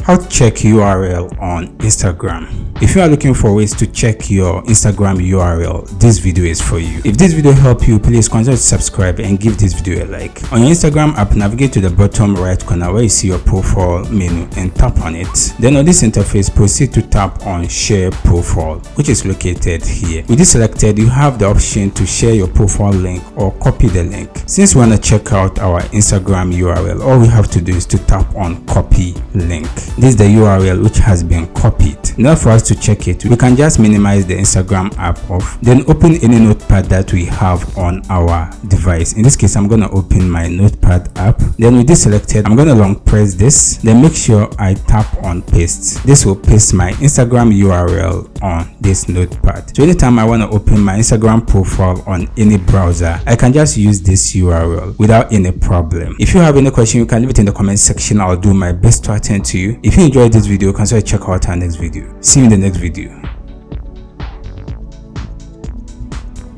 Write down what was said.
How to check URL on Instagram. If you are looking for ways to check your Instagram URL, this video is for you. If this video helped you, please consider to subscribe and give this video a like. On your Instagram app, navigate to the bottom right corner where you see your profile menu and tap on it. Then on this interface, proceed to tap on Share Profile, which is located here. With this selected, you have the option to share your profile link or copy the link. Since we want to check out our Instagram URL, all we have to do is to tap on Copy Link. This is the URL which has been copied. In order for us to check it, we can just minimize the Instagram app off, then open any notepad that we have on our device. In this case, I'm going to open my notepad app. Then with this selected, I'm going to long press this, then make sure I tap on paste. This will paste my Instagram URL on this notepad. So anytime I want to open my Instagram profile on any browser, I can just use this URL without any problem. If you have any question, you can leave it in the comment section. I'll do my best to attend to you. If you enjoyed this video, consider check out our next video. See you in the next video.